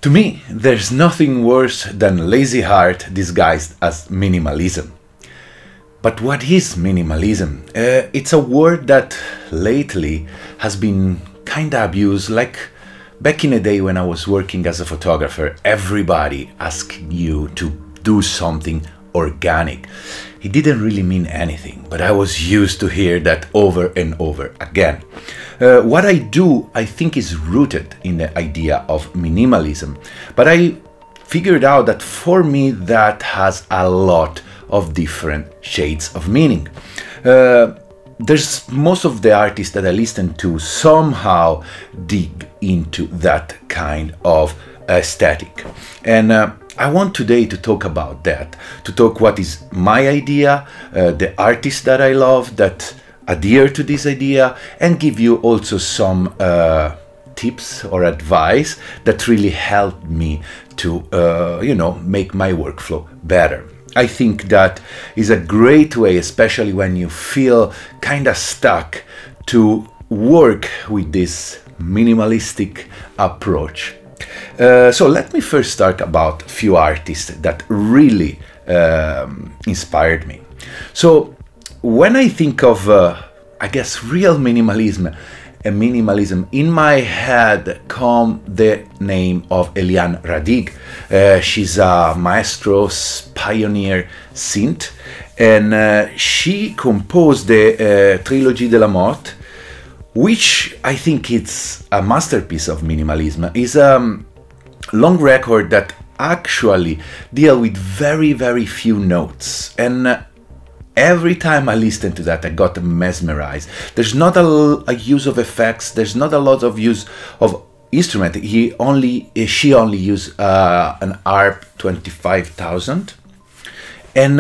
To me, there's nothing worse than lazy art disguised as minimalism. But what is minimalism? It's a word that lately has been kinda abused, like back in the day when I was working as a photographer, everybody asked you to do something organic. It didn't really mean anything, but I was used to hear that over and over again. What I do, I think, is rooted in the idea of minimalism, but I figured out that for me that has a lot of different shades of meaning. There's most of the artists that I listen to somehow dig into that kind of aesthetic, and I want today to talk about that, to talk what is my idea, the artists that I love that adhere to this idea, and give you also some tips or advice that really helped me to, make my workflow better. I think that is a great way, especially when you feel kind of stuck, to work with this minimalistic approach. So let me first start about a few artists that really inspired me. So when I think of, I guess, real minimalism, in my head come the name of Eliane Radig. She's a maestro, pioneer synth, and she composed the Trilogie de la Mort, which I think it's a masterpiece of minimalism. It's a long record that actually deal with very, very few notes, and every time I listened to that I got mesmerized. There's not a use of effects, there's not a lot of use of instrument. She only used an ARP 25,000 and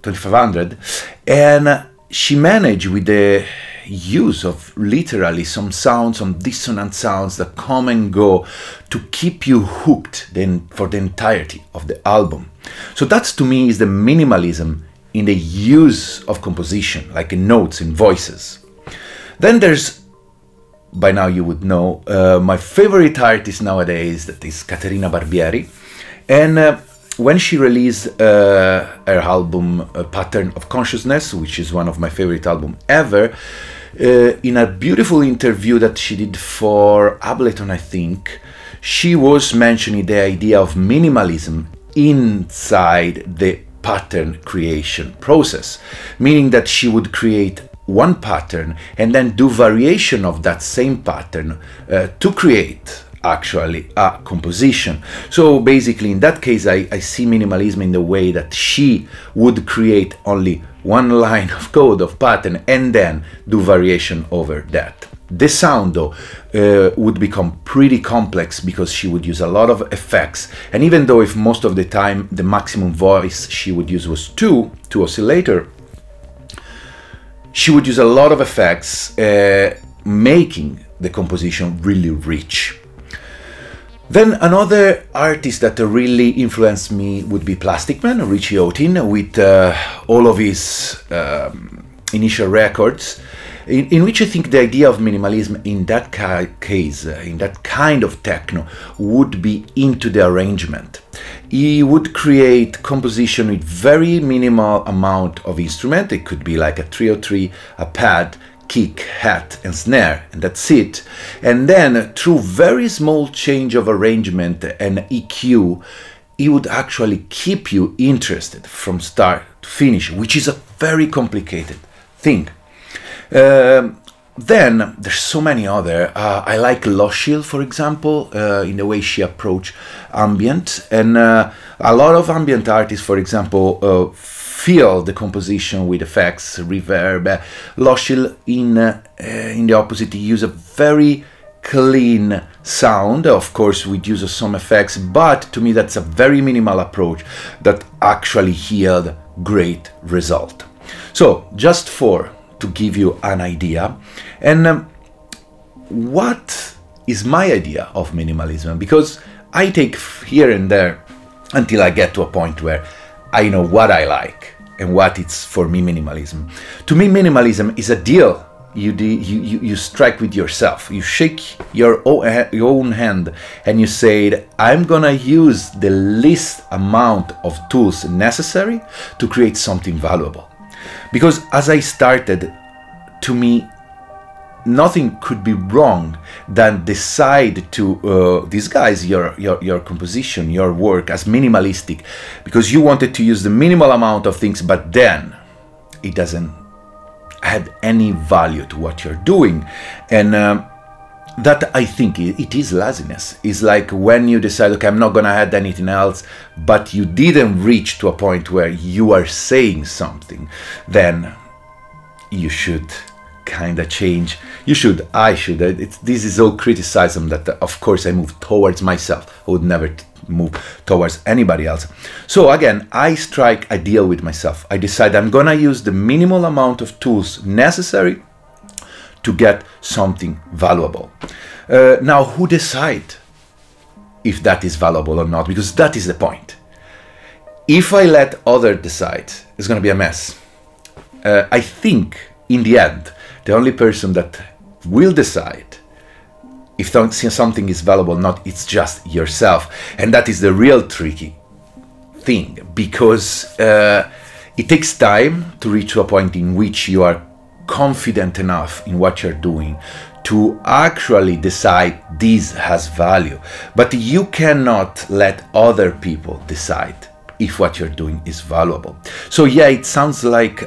2500, and she managed with the use of literally some sounds, some dissonant sounds that come and go, to keep you hooked then for the entirety of the album. So that's, to me, is the minimalism in the use of composition, like in notes, in voices. Then there's, by now you would know, my favorite artist nowadays, that is Caterina Barbieri, and when she released her album Pattern of Consciousness, which is one of my favorite albums ever, in a beautiful interview that she did for Ableton, I think, she was mentioning the idea of minimalism inside the pattern creation process, meaning that she would create one pattern and then do variation of that same pattern to create actually a composition. So basically in that case I see minimalism in the way that she would create only one line of code, of pattern, and then do variation over that. The sound though would become pretty complex because she would use a lot of effects, and even though if most of the time the maximum voice she would use was two oscillator, she would use a lot of effects, making the composition really rich. Then another artist that really influenced me would be Plastic Man, Richie Houghton, with all of his initial records, in which I think the idea of minimalism in that case, in that kind of techno, would be into the arrangement. He would create composition with very minimal amount of instrument. It could be like a 303, a pad, kick, hat and snare, and that's it. And then through very small change of arrangement and EQ, it would actually keep you interested from start to finish, which is a very complicated thing. Then there's so many other. I like Loshil, for example, in the way she approached ambient, and a lot of ambient artists, for example, fill the composition with effects, reverb. Loshil, in the opposite, he used a very clean sound, of course with use of some effects, but to me that's a very minimal approach that actually yield great result. So just to give you an idea, and what is my idea of minimalism, because I take here and there until I get to a point where I know what I like and what it's for me minimalism. To me minimalism is a deal you strike with yourself. You shake your own hand and you say, I'm gonna use the least amount of tools necessary to create something valuable. Because as I started, to me, nothing could be wrong than decide to disguise your composition, your work as minimalistic, because you wanted to use the minimal amount of things, but then it doesn't add any value to what you're doing. And that, I think, it is laziness. It's like when you decide, okay, I'm not gonna add anything else, but you didn't reach to a point where you are saying something, then you should kind of change. I should. This is all criticism that, of course, I move towards myself. I would never move towards anybody else. So again, I deal with myself. I decide I'm gonna use the minimal amount of tools necessary to get something valuable. Now, who decide if that is valuable or not? Because that is the point. If I let others decide, it's gonna be a mess. I think in the end, the only person that will decide if something is valuable or not, it's just yourself. And that is the real tricky thing, because it takes time to reach to a point in which you are confident enough in what you're doing to actually decide this has value. But you cannot let other people decide if what you're doing is valuable. So yeah, it sounds like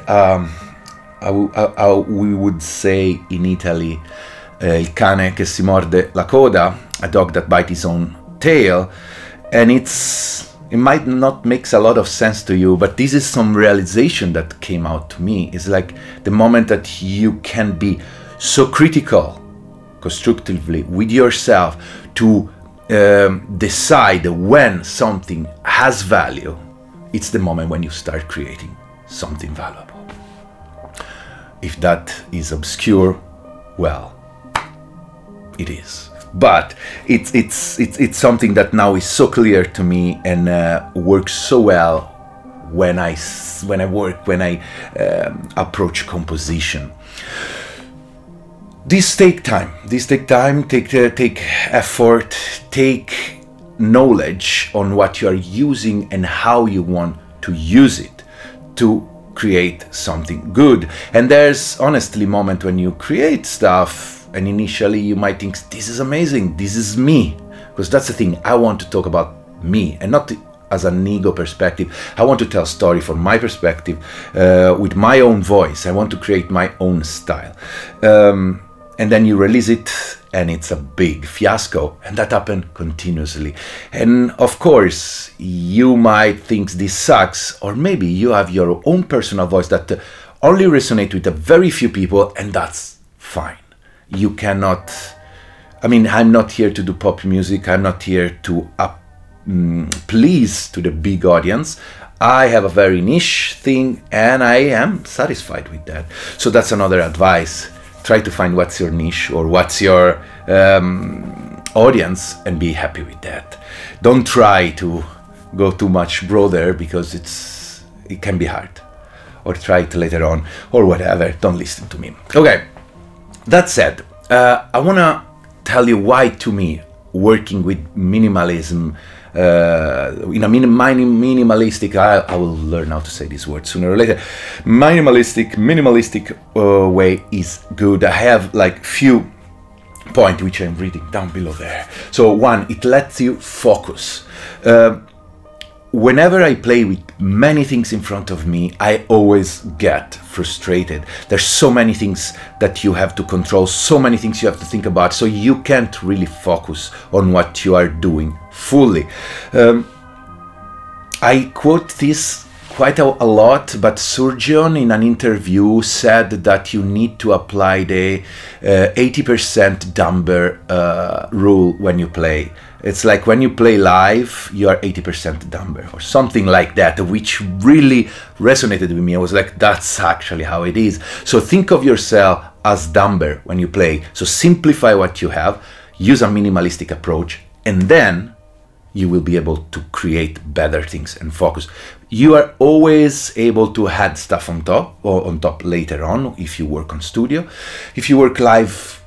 we would say in Italy, il cane che si morde la coda, a dog that bites his own tail. And it might not make a lot of sense to you, but this is some realization that came out to me. It's like the moment that you can be so critical, constructively with yourself to decide when something has value, it's the moment when you start creating something valuable. If that is obscure, well, it is. But it's something that now is so clear to me and works so well when I approach composition. This take time. Take effort. Take knowledge on what you are using and how you want to use it to create something good. And there's honestly moment when you create stuff and initially you might think, this is amazing, this is me, because that's the thing, I want to talk about me and not as an ego perspective. I want to tell a story from my perspective, with my own voice. I want to create my own style, and then you release it and it's a big fiasco, and that happens continuously. And of course you might think this sucks, or maybe you have your own personal voice that only resonates with a very few people, and that's fine. You cannot, I mean, I'm not here to do pop music, I'm not here to please to the big audience. I have a very niche thing and I am satisfied with that. So that's another advice. Try to find what's your niche or what's your audience and be happy with that. Don't try to go too much broader, because it can be hard. Or try it later on or whatever. Don't listen to me. Okay, that said, I want to tell you why, to me, working with minimalism in a minimalistic, I will learn how to say this word sooner or later, minimalistic way is good. I have like few points which I'm reading down below there. So one, it lets you focus. Whenever I play with many things in front of me, I always get frustrated. There's so many things that you have to control, so many things you have to think about, so you can't really focus on what you are doing fully. I quote this quite a lot, but Surgeon in an interview said that you need to apply the 80% dumber rule when you play. It's like when you play live, you are 80% dumber or something like that, which really resonated with me. I was like, that's actually how it is. So think of yourself as dumber when you play. So simplify what you have, use a minimalistic approach, and then you will be able to create better things and focus. You are always able to add stuff on top, or on top later on, if you work on studio. If you work live,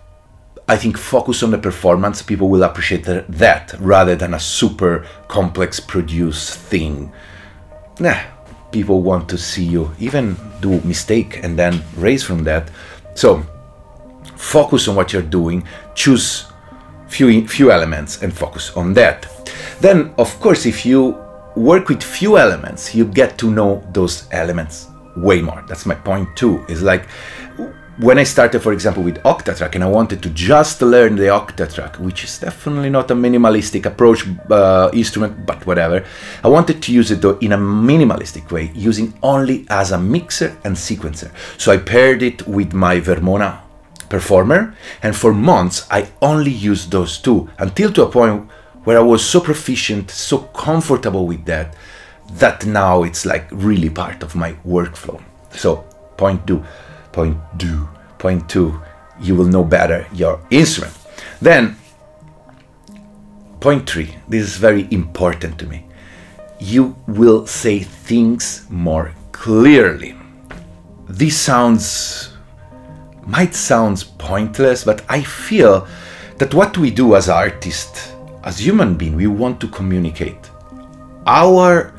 I think focus on the performance. People will appreciate that rather than a super complex produced thing. Nah, people want to see you even do mistake and then raise from that. So focus on what you're doing, choose few elements and focus on that. Then, of course, if you work with few elements, you get to know those elements way more. That's my point too. It's like when I started, for example, with Octatrack, and I wanted to just learn the Octatrack, which is definitely not a minimalistic approach instrument, but whatever. I wanted to use it though in a minimalistic way, using only as a mixer and sequencer. So I paired it with my Vermona Performer, and for months I only used those two, until to a point where I was so proficient, so comfortable with that, that now it's like really part of my workflow. So point two, you will know better your instrument. Then point three, this is very important to me. You will say things more clearly. This might sound pointless, but I feel that what we do as artists, as human beings, we want to communicate. Our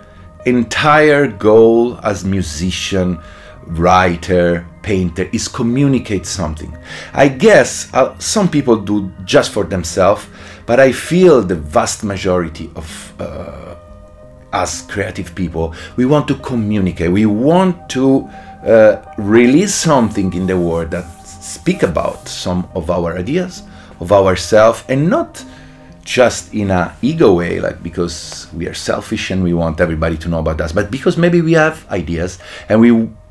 entire goal as musician, writer, painter is communicate something. I guess some people do just for themselves, but I feel the vast majority of us creative people, we want to communicate. We want to release something in the world that speak about some of our ideas, of ourselves, and not just in an ego way, like because we are selfish and we want everybody to know about us, but because maybe we have ideas and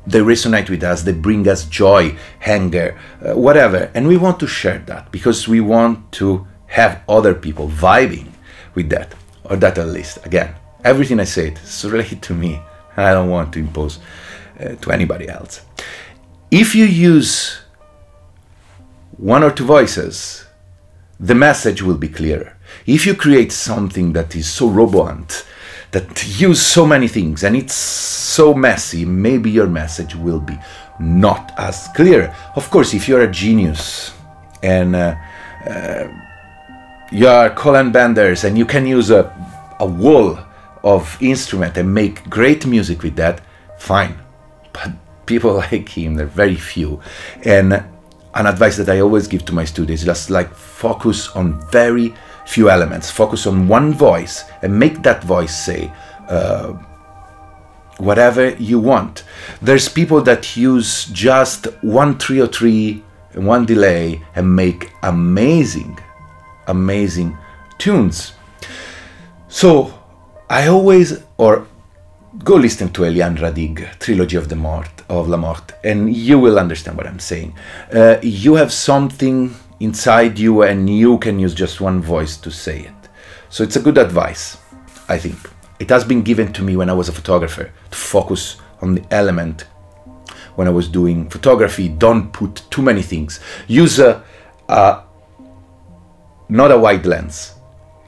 they resonate with us, they bring us joy, anger, whatever, and we want to share that because we want to have other people vibing with that, or that at least. Again, everything I say is related to me. I don't want to impose to anybody else. If you use one or two voices, the message will be clearer. If you create something that is so robust, that use so many things, and it's so messy, maybe your message will be not as clear. Of course, if you're a genius and you are Colin Benders and you can use a wall of instrument and make great music with that, fine. But people like him, they're very few. And an advice that I always give to my students is just like focus on very few elements, focus on one voice and make that voice say whatever you want. There's people that use just 1 303 and 1 delay and make amazing tunes. So I always, or go listen to Eliane Radig, Trilogy of La Mort, and you will understand what I'm saying. You have something inside you and you can use just one voice to say it. So it's a good advice, I think. It has been given to me when I was a photographer, to focus on the element. When I was doing photography, don't put too many things. Use not a wide lens.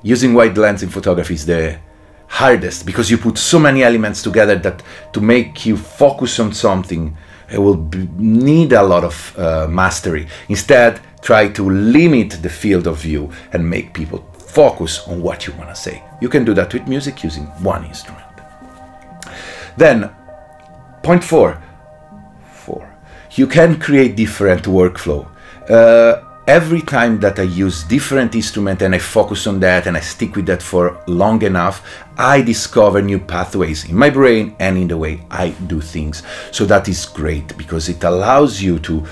Using wide lens in photography is the hardest because you put so many elements together that to make you focus on something, it will need a lot of mastery. Instead, try to limit the field of view and make people focus on what you want to say. You can do that with music using one instrument. Then, point four, you can create different workflow. Every time that I use different instrument and I focus on that and I stick with that for long enough, I discover new pathways in my brain and in the way I do things. So that is great because it allows you to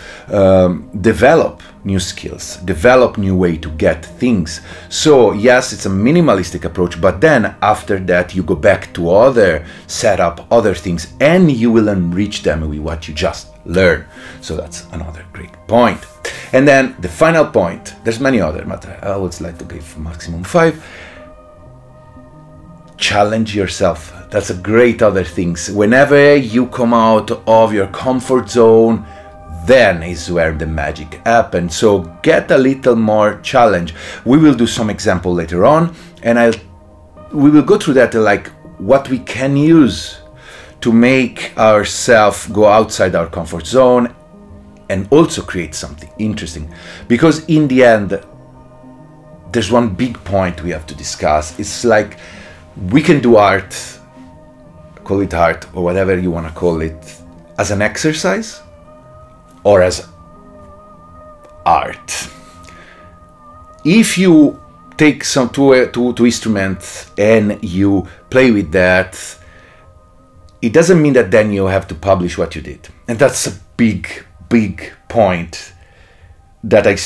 develop new skills, develop new way to get things. So yes, it's a minimalistic approach, but then after that you go back to other setup, other things, and you will enrich them with what you just learned. So that's another great point. And then the final point, there's many other, but I would like to give maximum 5. Challenge yourself. That's a great other things. Whenever you come out of your comfort zone, then is where the magic happens. So get a little more challenge. We will do some example later on, and I'll we will go through that, like what we can use to make ourselves go outside our comfort zone and also create something interesting. Because in the end, there's one big point we have to discuss. It's like we can do art, call it art or whatever you want to call it, as an exercise or as art. If you take some two instruments and you play with that, it doesn't mean that then you have to publish what you did. And that's a big point that I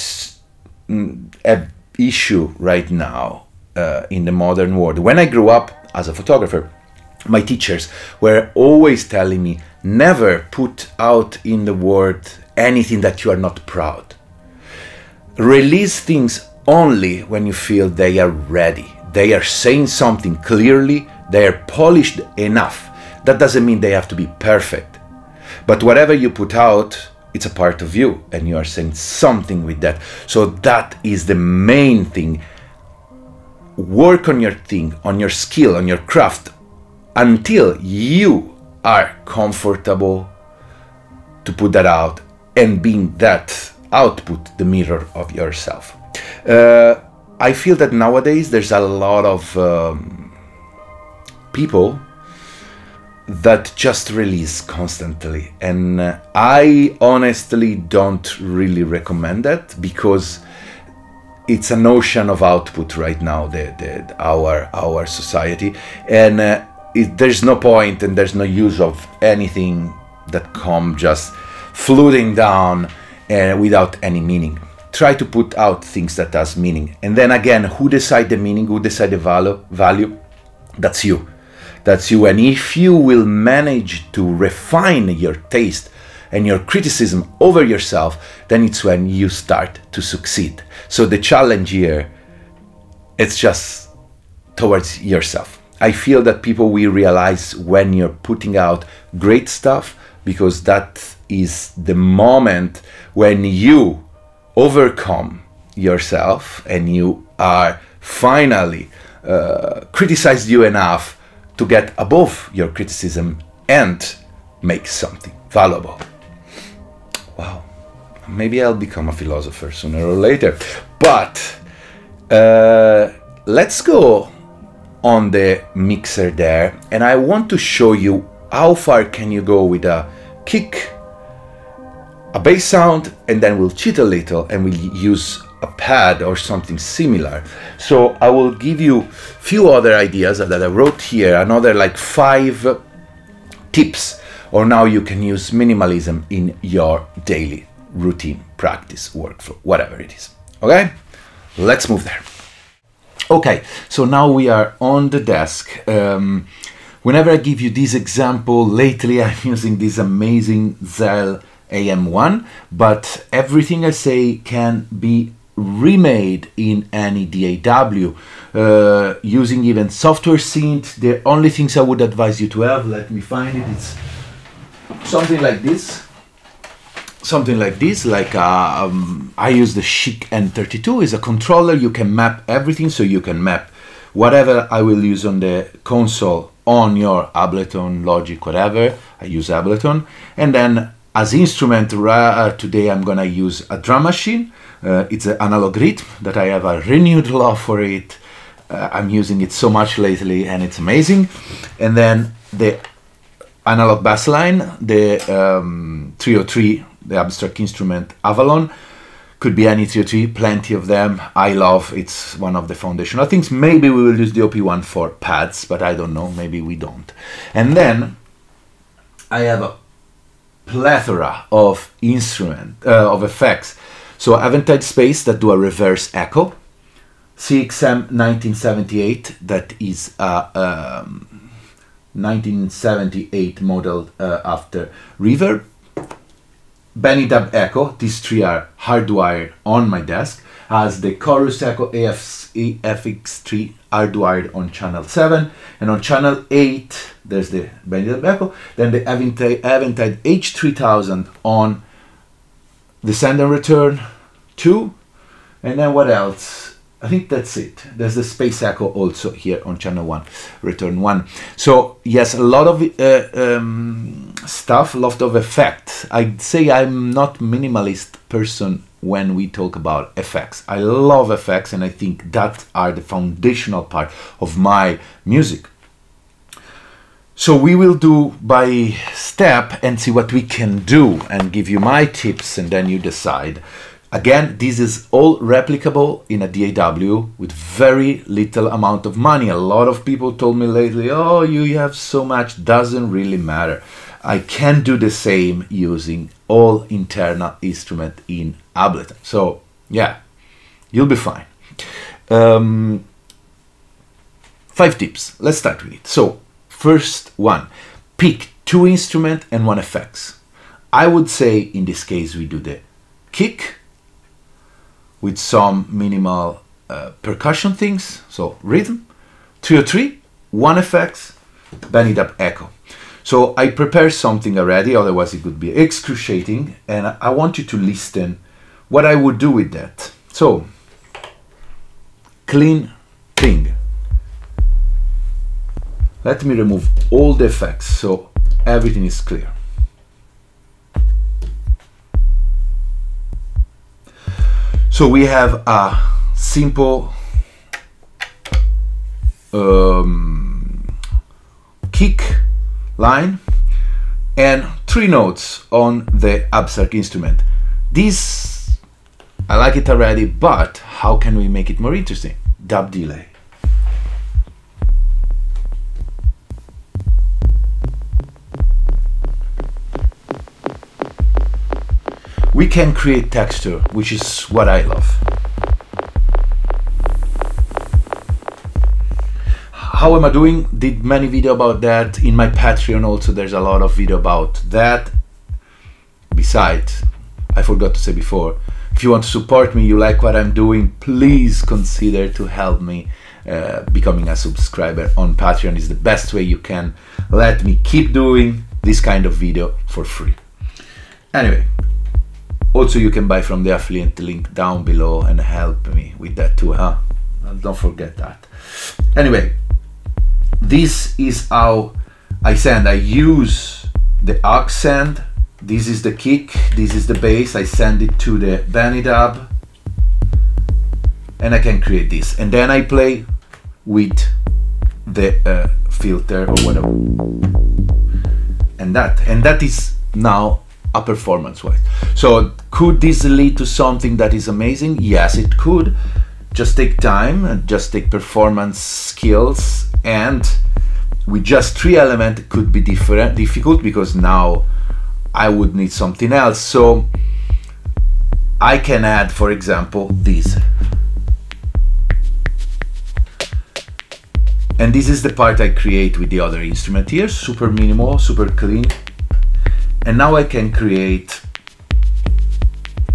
have issue right now in the modern world. When I grew up as a photographer, my teachers were always telling me, never put out in the world anything that you are not proud. Release things only when you feel they are ready. They are saying something clearly, they are polished enough. That doesn't mean they have to be perfect. But whatever you put out, it's a part of you and you are saying something with that. So that is the main thing. Work on your thing, on your skill, on your craft until you are comfortable to put that out and being that output the mirror of yourself. I feel that nowadays there's a lot of people that just release constantly, and I honestly don't really recommend that, because it's an ocean of output right now, our society, and there's no point and there's no use of anything that come just floating down without any meaning. Try to put out things that has meaning, and then again, who decide the meaning, who decide the value? That's you. That's you. And if you will manage to refine your taste and your criticism over yourself, then it's when you start to succeed. So the challenge here, it's just towards yourself. I feel that people will realize when you're putting out great stuff, because that is the moment when you overcome yourself and you are finally criticized you enough to get above your criticism and make something valuable. Wow, maybe I'll become a philosopher sooner or later. But let's go on the mixer there, and I want to show you how far can you go with a kick, a bass sound, and then we'll cheat a little and we'll use a pad or something similar. So I will give you a few other ideas that I wrote here, another like 5 tips on how you can use minimalism in your daily routine, practice, workflow, whatever it is. Okay, let's move there. Okay, so now we are on the desk. Whenever I give you this example, lately I'm using this amazing Zahl Am1, but everything I say can be remade in any DAW, using even software synth. The only things I would advise you to have, let me find it, it's something like this. Something like this, like I use the Chic N32, is a controller. You can map everything, so you can map whatever I will use on the console on your Ableton, Logic, whatever. I use Ableton. And then as instrument, today I'm gonna use a drum machine. It's an analog rhythm that I have a renewed love for it. I'm using it so much lately and it's amazing. And then the analog bassline, the 303, the abstract instrument Avalon. Could be any 303, plenty of them. I love, it's one of the foundational things. Maybe we will use the OP1 for pads, but I don't know, maybe we don't. And then I have a plethora of of effects. So Eventide Space that do a reverse echo, CXM1978 that is a 1978 model after reverb. Benidub Echo, these 3 are hardwired on my desk, as the Chorus Echo FX3 hardwired on channel 7, and on channel 8 there's the Benidub Echo, then the Eventide H3000 on the send and return 2, and then what else? I think that's it. There's the Space Echo also here on channel 1, return 1. So yes, a lot of stuff, a lot of effects. I'd say I'm not minimalist person when we talk about effects. I love effects, and I think that are the foundational part of my music. So we will do by step and see what we can do and give you my tips, and then you decide. Again, this is all replicable in a DAW with very little amount of money. A lot of people told me lately, oh, you have so much, doesn't really matter. I can do the same using all internal instrument in Ableton. So yeah, you'll be fine. 5 tips, let's start with it. So first one, pick 2 instruments and 1 effects. I would say in this case we do the kick with some minimal percussion things, so rhythm, 2 or 3, 1 effects, Benidub Echo. So I prepare something already, otherwise it would be excruciating, and I want you to listen what I would do with that. So, clean thing. Let me remove all the effects so everything is clear. So we have a simple kick line and 3 notes on the abstract instrument. This, I like it already, but how can we make it more interesting? Dub delay. We can create texture, which is what I love. How am I doing? Did many video about that. In my Patreon also there's a lot of video about that. Besides, I forgot to say before, if you want to support me, you like what I'm doing, please consider to help me becoming a subscriber on Patreon. Is the best way you can let me keep doing this kind of video for free. Anyway, also you can buy from the affiliate link down below and help me with that too, huh? Don't forget that. Anyway, this is how I send. I use the accent. This is the kick, this is the bass. I send it to the Benidub and I can create this. And then I play with the filter or whatever. And that is now a performance-wise. So could this lead to something that is amazing? Yes, it could. Just take time and just take performance skills, and with just 3 elements it could be difficult because now I would need something else. So I can add, for example, this. And this is the part I create with the other instrument here, super minimal, super clean. And now I can create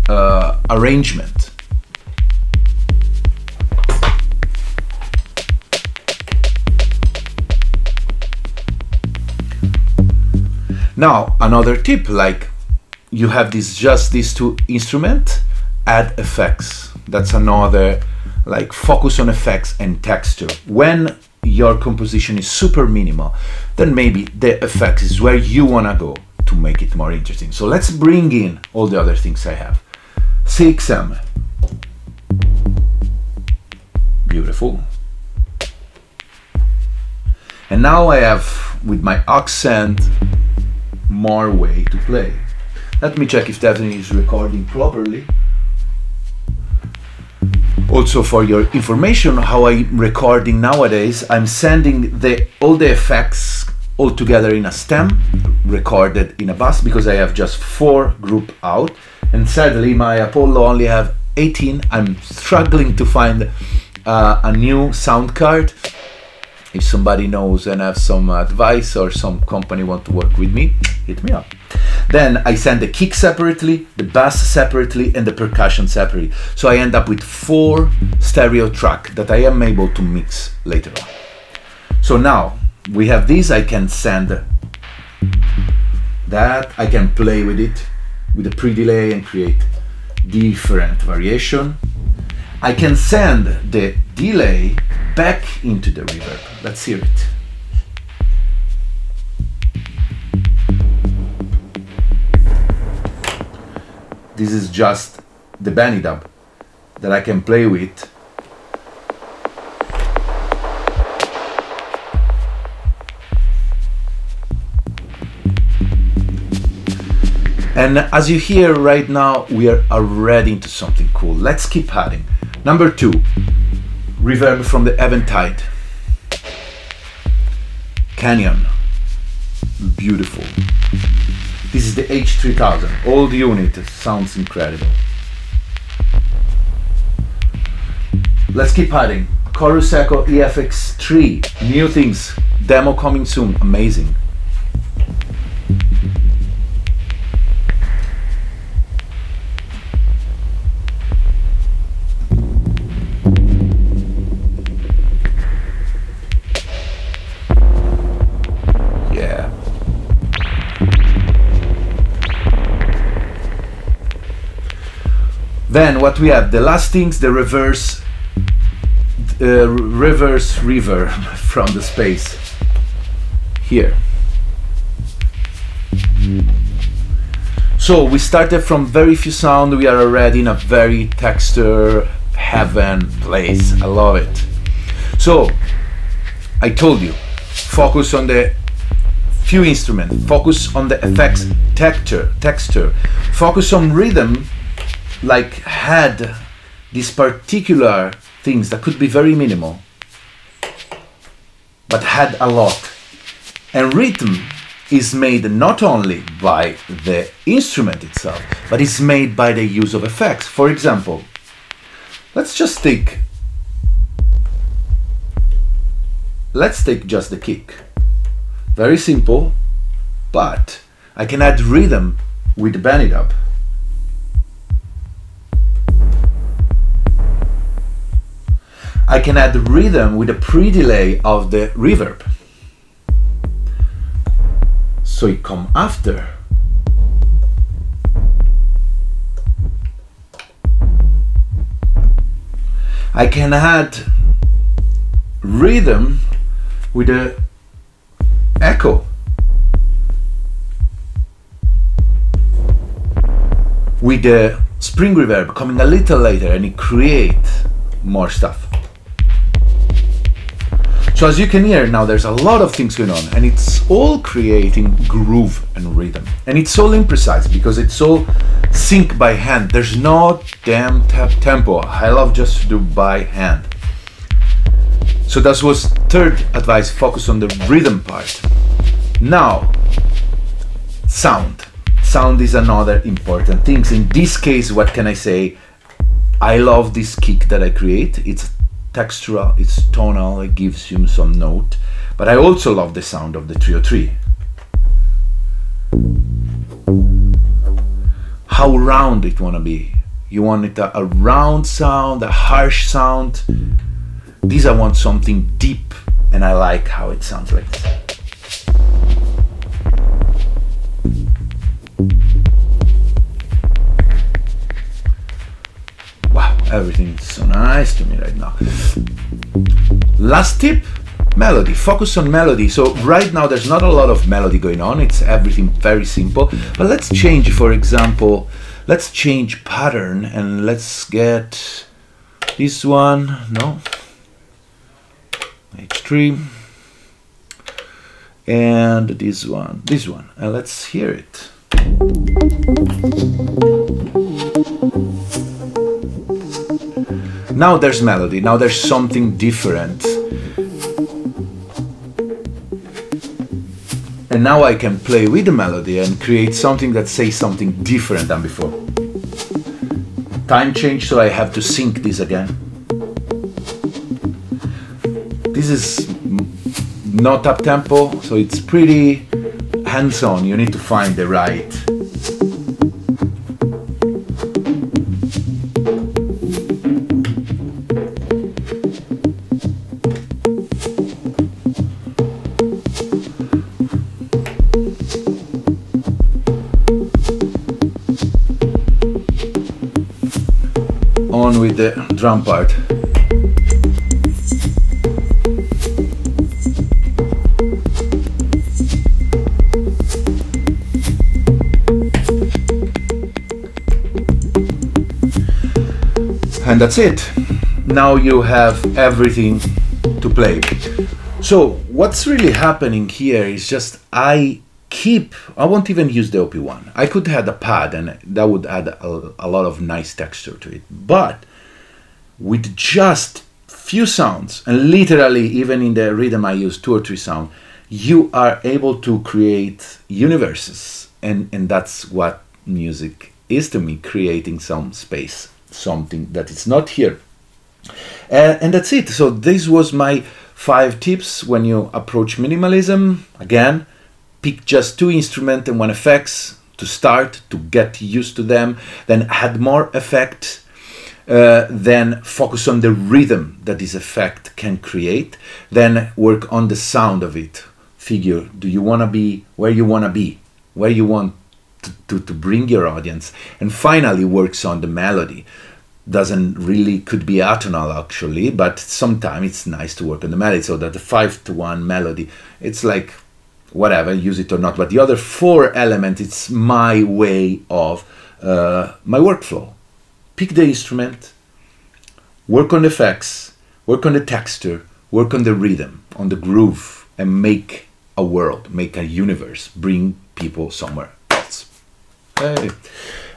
arrangement. Now another tip, like you have just these 2 instruments, add effects. That's another, like, focus on effects and texture. When your composition is super minimal, then maybe the effects is where you wanna go to make it more interesting. So let's bring in all the other things I have. CXM, beautiful. And now I have, with my accent, more way to play. Let me check if everything is recording properly. Also, for your information, how I'm recording nowadays, I'm sending all the effects all together in a stem, recorded in a bus, because I have just 4 group out, and sadly my Apollo only have 18. I'm struggling to find a new sound card. If somebody knows and have some advice, or some company want to work with me, hit me up. Then I send the kick separately, the bass separately, and the percussion separately. So I end up with 4 stereo tracks that I am able to mix later on. So now we have this. I can send that. I can play with it with a pre-delay and create different variation. I can send the delay back into the reverb. Let's hear it. This is just the Benidub that I can play with. And as you hear right now, we are already into something cool. Let's keep adding. Number 2, reverb from the Eventide. Canyon, beautiful. This is the H3000, old unit, sounds incredible. Let's keep adding. Chorus Echo EFX3, new things, demo coming soon, amazing. Then what we have, the last things, the reverse reverb from the space here. So we started from very few sound, we are already in a very texture heaven place. I love it. So I told you, focus on the few instruments, focus on the effects, texture, focus on rhythm, like had these particular things that could be very minimal, but had a lot. And rhythm is made not only by the instrument itself, but it's made by the use of effects. For example, let's take just the kick. Very simple, but I can add rhythm with Benidub. I can add rhythm with a pre-delay of the reverb. So it comes after. I can add rhythm with the echo. With the spring reverb coming a little later, and it creates more stuff. So as you can hear now, there's a lot of things going on, and it's all creating groove and rhythm. And it's all imprecise because it's all synced by hand. There's no damn tempo. I love just to do by hand. So that was third advice, focus on the rhythm part. Now, sound. Sound is another important thing. In this case, what can I say? I love this kick that I create. It's textural, it's tonal, it gives you some note, but I also love the sound of the 303. How round it wanna be. You want it a round sound, a harsh sound. These I want something deep, and I like how it sounds like this. Everything is so nice to me right now. Last tip, melody. Focus on melody. So right now there's not a lot of melody going on. It's everything very simple. But let's change, for example, let's change pattern and let's get this one. No. H3. And this one. And let's hear it. Now there's melody, now there's something different. And now I can play with the melody and create something that says something different than before. Time change, so I have to sync this again. This is not up tempo, so it's pretty hands-on. You need to find the right. on with the drum part. And that's it. Now you have everything to play. So what's really happening here is just I won't even use the OP1. I could add a pad and that would add a lot of nice texture to it. But with just few sounds, and literally even in the rhythm I use 2 or 3 sounds, you are able to create universes. And that's what music is to me, creating some space, something that is not here. And that's it. So this was my 5 tips when you approach minimalism. Again, pick just 2 instruments and 1 effects to start, to get used to them, then add more effect, then focus on the rhythm that this effect can create, then work on the sound of it. Figure, do you want to be where you want to be, where you want to bring your audience, and finally works on the melody. Doesn't really, could be atonal actually, but sometimes it's nice to work on the melody, so that the 5-to-1 melody, it's like whatever, use it or not. But the other 4 elements, it's my way of my workflow. Pick the instrument, work on the effects, work on the texture, work on the rhythm, on the groove, and make a world, make a universe, bring people somewhere else. Hey.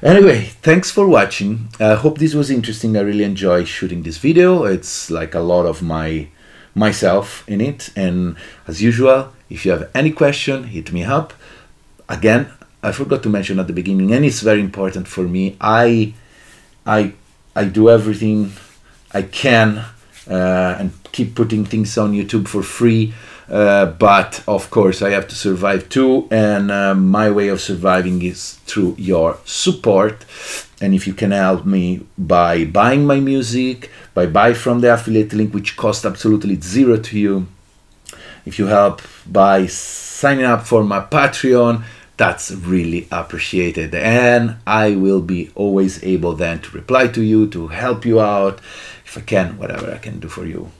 Anyway, thanks for watching. I hope this was interesting. I really enjoy shooting this video. It's like a lot of myself in it. And as usual, if you have any question, hit me up. Again, I forgot to mention at the beginning, and it's very important for me, I do everything I can and keep putting things on YouTube for free. But of course I have to survive too, and my way of surviving is through your support. And if you can help me by buying my music, by buying from the affiliate link, which costs absolutely 0 to you, if you help by signing up for my Patreon, that's really appreciated, and I will be always able then to reply to you, to help you out if I can. Whatever I can do for you,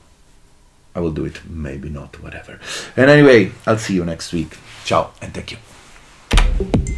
I will do it. Maybe not, whatever. And anyway, I'll see you next week. Ciao and thank you.